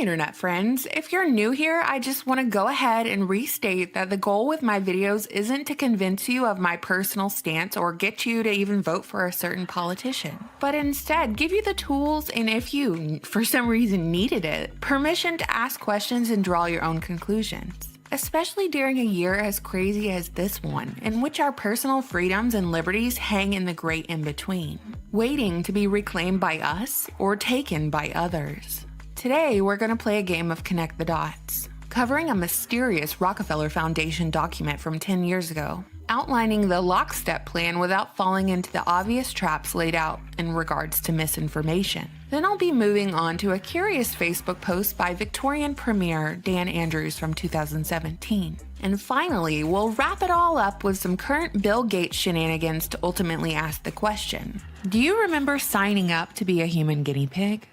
internet friends. If you're new here, I just want to go ahead and restate that the goal with my videos isn't to convince you of my personal stance or get you to even vote for a certain politician, but instead give you the tools, and if you, for some reason, needed it, permission to ask questions and draw your own conclusions. Especially during a year as crazy as this one, in which our personal freedoms and liberties hang in the great in-between, waiting to be reclaimed by us or taken by others. Today, we're going to play a game of Connect the Dots, covering a mysterious Rockefeller Foundation document from 10 years ago, outlining the lockstep plan without falling into the obvious traps laid out in regards to misinformation. Then I'll be moving on to a curious Facebook post by Victorian Premier Dan Andrews from 2017. And finally, we'll wrap it all up with some current Bill Gates shenanigans to ultimately ask the question: do you remember signing up to be a human guinea pig?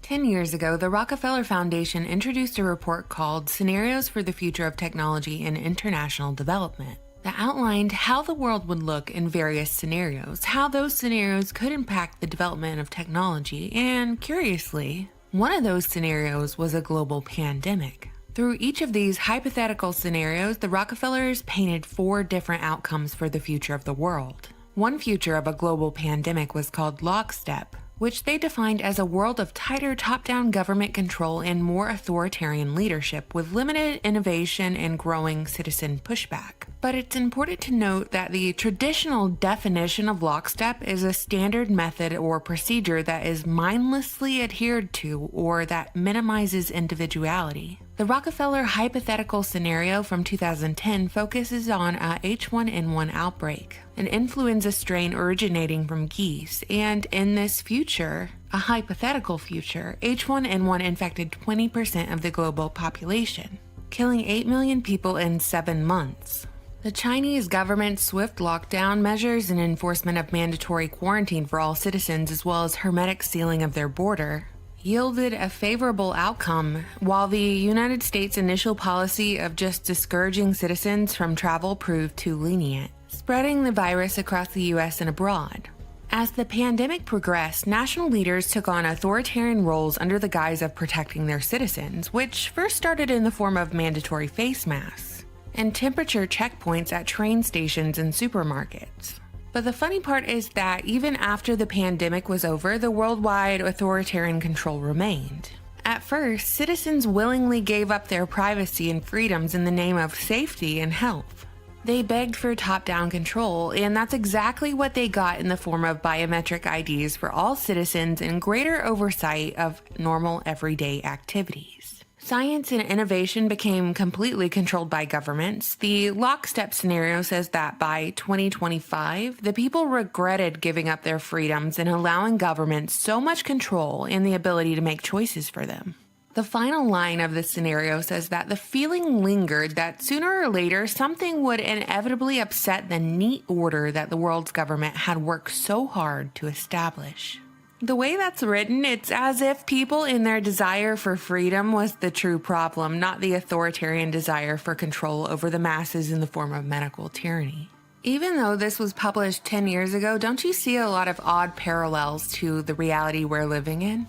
10 years ago, the Rockefeller Foundation introduced a report called Scenarios for the Future of Technology and International Development that outlined how the world would look in various scenarios, how those scenarios could impact the development of technology, and curiously, one of those scenarios was a global pandemic. Through each of these hypothetical scenarios, the Rockefellers painted 4 different outcomes for the future of the world. One future of a global pandemic was called lockstep, which they defined as a world of tighter top-down government control and more authoritarian leadership with limited innovation and growing citizen pushback. But it's important to note that the traditional definition of lockstep is a standard method or procedure that is mindlessly adhered to or that minimizes individuality. The Rockefeller hypothetical scenario from 2010 focuses on a H1N1 outbreak, an influenza strain originating from geese, and in this future, a hypothetical future, H1N1 infected 20% of the global population, killing 8 million people in 7 months. The Chinese government's swift lockdown measures and enforcement of mandatory quarantine for all citizens, as well as hermetic sealing of their border, yielded a favorable outcome, while the United States' initial policy of just discouraging citizens from travel proved too lenient, spreading the virus across the US and abroad. As the pandemic progressed, national leaders took on authoritarian roles under the guise of protecting their citizens, which first started in the form of mandatory face masks and temperature checkpoints at train stations and supermarkets. But the funny part is that even after the pandemic was over, the worldwide authoritarian control remained. At first, citizens willingly gave up their privacy and freedoms in the name of safety and health. They begged for top-down control, and that's exactly what they got in the form of biometric IDs for all citizens and greater oversight of normal everyday activities. Science and innovation became completely controlled by governments. The lockstep scenario says that by 2025, the people regretted giving up their freedoms and allowing governments so much control and the ability to make choices for them. The final line of the scenario says that the feeling lingered that sooner or later something would inevitably upset the neat order that the world's government had worked so hard to establish. The way that's written, it's as if people in their desire for freedom was the true problem, not the authoritarian desire for control over the masses in the form of medical tyranny. Even though this was published 10 years ago, don't you see a lot of odd parallels to the reality we're living in?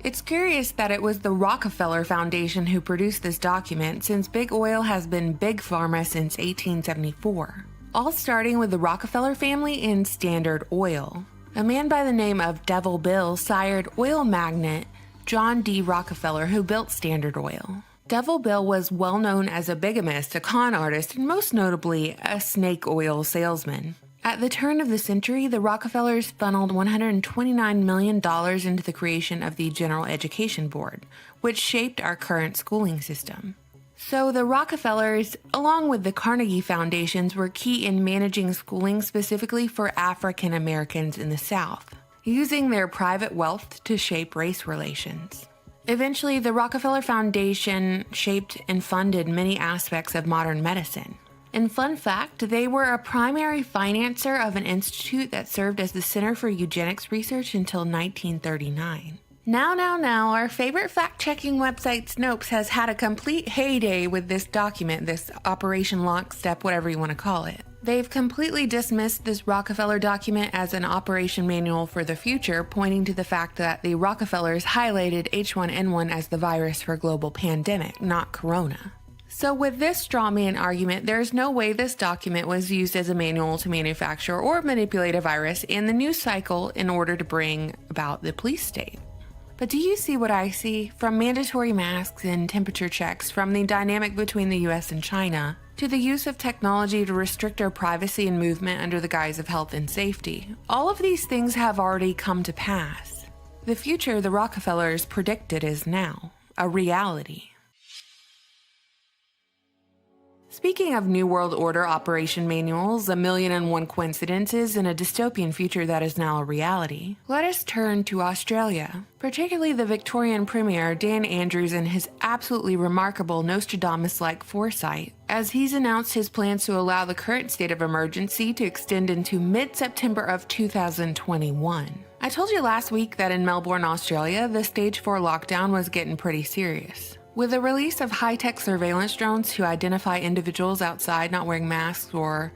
It's curious that it was the Rockefeller Foundation who produced this document, since big oil has been big pharma since 1874, all starting with the Rockefeller family and Standard Oil. A man by the name of Devil Bill sired oil magnate John D. Rockefeller, who built Standard Oil. Devil Bill was well known as a bigamist, a con artist, and most notably, a snake oil salesman. At the turn of the century, the Rockefellers funneled $129 million into the creation of the General Education Board, which shaped our current schooling system. So the Rockefellers, along with the Carnegie Foundations, were key in managing schooling specifically for African Americans in the South, using their private wealth to shape race relations. Eventually, the Rockefeller Foundation shaped and funded many aspects of modern medicine. And fun fact, they were a primary financer of an institute that served as the Center for Eugenics Research until 1939. Now, our favorite fact-checking website Snopes has had a complete heyday with this document, this Operation Lockstep, whatever you want to call it. They've completely dismissed this Rockefeller document as an operation manual for the future, pointing to the fact that the Rockefellers highlighted H1N1 as the virus for global pandemic, not corona. So with this straw man argument, there's no way this document was used as a manual to manufacture or manipulate a virus in the news cycle in order to bring about the police state. But do you see what I see? From mandatory masks and temperature checks, from the dynamic between the US and China, to the use of technology to restrict our privacy and movement under the guise of health and safety. All of these things have already come to pass. The future the Rockefellers predicted is now a reality. Speaking of New World Order operation manuals, 1,000,001 coincidences, and a dystopian future that is now a reality, let us turn to Australia, particularly the Victorian Premier Dan Andrews and his absolutely remarkable Nostradamus-like foresight, as he's announced his plans to allow the current state of emergency to extend into mid-September of 2021. I told you last week that in Melbourne, Australia, the Stage 4 lockdown was getting pretty serious. With the release of high-tech surveillance drones to identify individuals outside not wearing masks or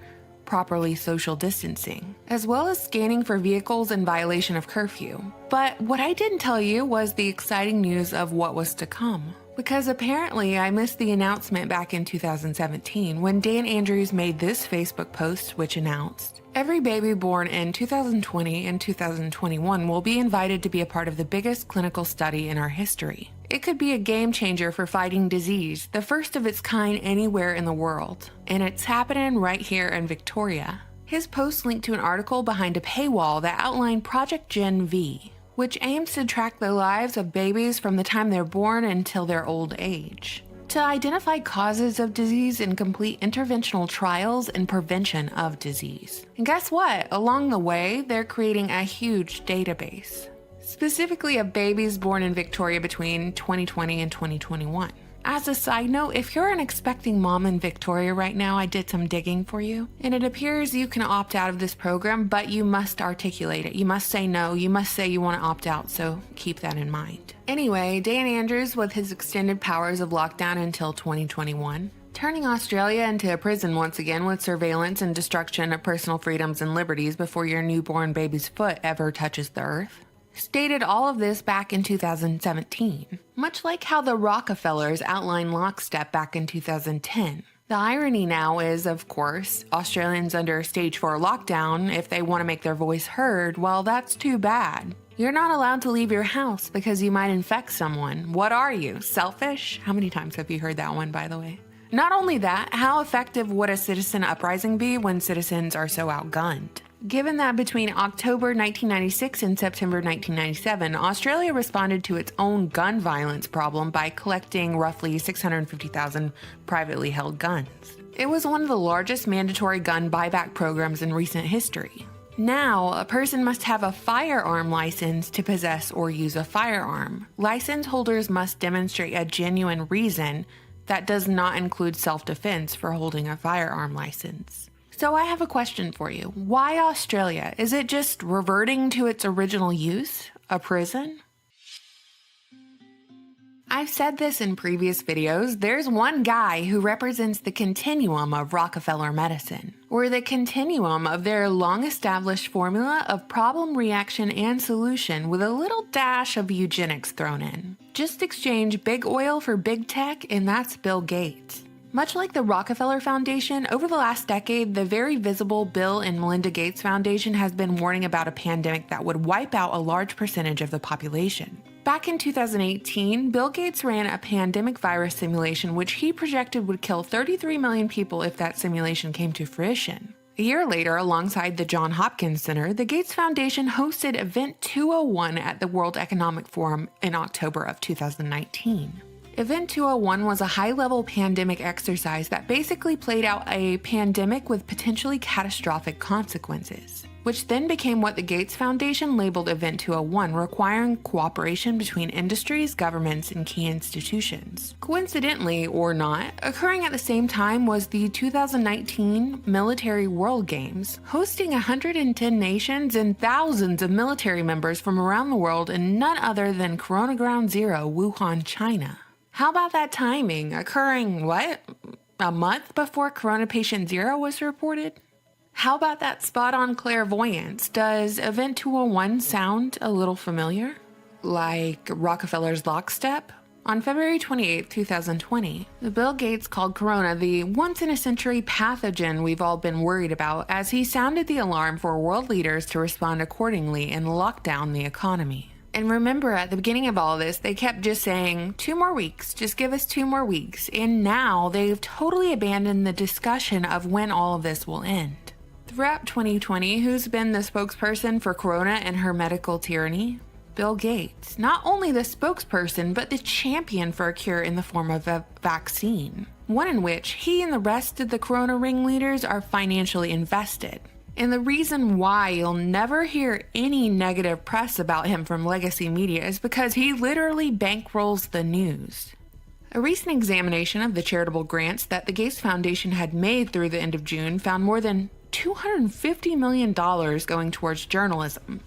properly social distancing, as well as scanning for vehicles in violation of curfew. But what I didn't tell you was the exciting news of what was to come. Because apparently I missed the announcement back in 2017 when Dan Andrews made this Facebook post which announced, every baby born in 2020 and 2021 will be invited to be a part of the biggest clinical study in our history. It could be a game changer for fighting disease, the first of its kind anywhere in the world. And it's happening right here in Victoria. His post linked to an article behind a paywall that outlined Project Gen V, which aims to track the lives of babies from the time they're born until their old age, to identify causes of disease and complete interventional trials and prevention of disease. And guess what? Along the way, they're creating a huge database, specifically of babies born in Victoria between 2020 and 2021. As a side note, if you're an expecting mom in Victoria right now, I did some digging for you, and it appears you can opt out of this program, but you must articulate it. You must say no, you must say you want to opt out, so keep that in mind. Anyway, Dan Andrews, with his extended powers of lockdown until 2021, turning Australia into a prison once again with surveillance and destruction of personal freedoms and liberties before your newborn baby's foot ever touches the earth, stated all of this back in 2017, much like how the Rockefellers outlined lockstep back in 2010. The irony now is, of course, Australians under Stage 4 lockdown, if they want to make their voice heard, well, that's too bad. You're not allowed to leave your house because you might infect someone. What are you, selfish? How many times have you heard that one, by the way? Not only that, how effective would a citizen uprising be when citizens are so outgunned? Given that between October 1996 and September 1997, Australia responded to its own gun violence problem by collecting roughly 650,000 privately held guns. It was one of the largest mandatory gun buyback programs in recent history. Now, a person must have a firearm license to possess or use a firearm. License holders must demonstrate a genuine reason that does not include self-defense for holding a firearm license. So I have a question for you. Why Australia? Is it just reverting to its original use, a prison? I've said this in previous videos, there's one guy who represents the continuum of Rockefeller medicine, or the continuum of their long-established formula of problem, reaction, and solution with a little dash of eugenics thrown in. Just exchange big oil for big tech, and that's Bill Gates. Much like the Rockefeller Foundation, over the last decade, the very visible Bill and Melinda Gates Foundation has been warning about a pandemic that would wipe out a large percentage of the population. Back in 2018, Bill Gates ran a pandemic virus simulation which he projected would kill 33 million people if that simulation came to fruition. A year later, alongside the Johns Hopkins Center, the Gates Foundation hosted Event 201 at the World Economic Forum in October of 2019. Event 201 was a high-level pandemic exercise that basically played out a pandemic with potentially catastrophic consequences, which then became what the Gates Foundation labeled Event 201, requiring cooperation between industries, governments, and key institutions. Coincidentally, or not, occurring at the same time was the 2019 Military World Games, hosting 110 nations and thousands of military members from around the world in none other than Corona Ground Zero, Wuhan, China. How about that timing, occurring, a month before Corona Patient Zero was reported? How about that spot-on clairvoyance? Does Event 201 sound a little familiar? Like Rockefeller's lockstep? On February 28, 2020, Bill Gates called corona the once-in-a-century pathogen we've all been worried about as he sounded the alarm for world leaders to respond accordingly and lock down the economy. And remember, at the beginning of all this, they kept just saying, 2 more weeks, just give us 2 more weeks. And now they've totally abandoned the discussion of when all of this will end. Throughout 2020, who's been the spokesperson for corona and her medical tyranny? Bill Gates. Not only the spokesperson, but the champion for a cure in the form of a vaccine. One in which he and the rest of the corona ringleaders are financially invested. And the reason why you'll never hear any negative press about him from legacy media is because he literally bankrolls the news. A recent examination of the charitable grants that the Gates Foundation had made through the end of June found more than $250 million going towards journalism.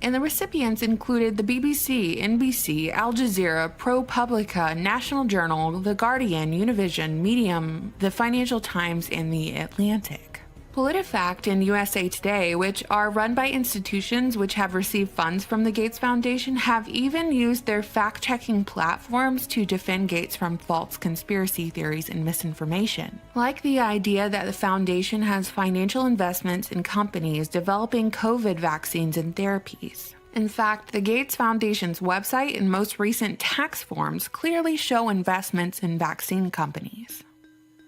And the recipients included the BBC, NBC, Al Jazeera, ProPublica, National Journal, The Guardian, Univision, Medium, The Financial Times, and The Atlantic. PolitiFact and USA Today, which are run by institutions which have received funds from the Gates Foundation, have even used their fact-checking platforms to defend Gates from false conspiracy theories and misinformation, like the idea that the foundation has financial investments in companies developing COVID vaccines and therapies. In fact, the Gates Foundation's website and most recent tax forms clearly show investments in vaccine companies.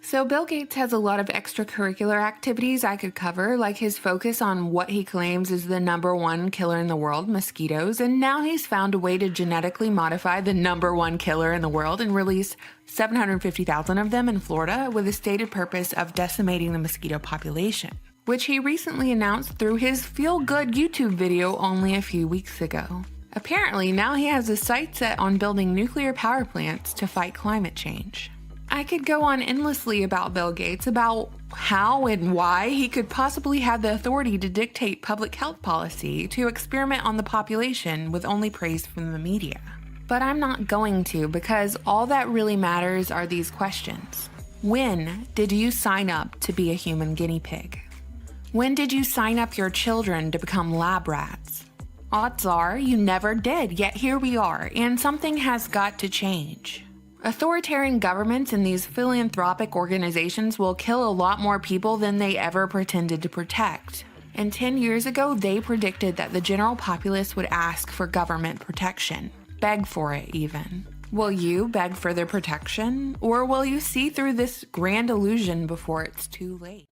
So Bill Gates has a lot of extracurricular activities I could cover, like his focus on what he claims is the #1 killer in the world, mosquitoes, and now he's found a way to genetically modify the #1 killer in the world and release 750,000 of them in Florida with the stated purpose of decimating the mosquito population, which he recently announced through his feel-good YouTube video only a few weeks ago. Apparently, now he has his sights set on building nuclear power plants to fight climate change. I could go on endlessly about Bill Gates, about how and why he could possibly have the authority to dictate public health policy, to experiment on the population with only praise from the media. But I'm not going to, because all that really matters are these questions. When did you sign up to be a human guinea pig? When did you sign up your children to become lab rats? Odds are you never did, yet here we are, and something has got to change. Authoritarian governments and these philanthropic organizations will kill a lot more people than they ever pretended to protect. And 10 years ago, they predicted that the general populace would ask for government protection. Beg for it, even. Will you beg for their protection? Or will you see through this grand illusion before it's too late?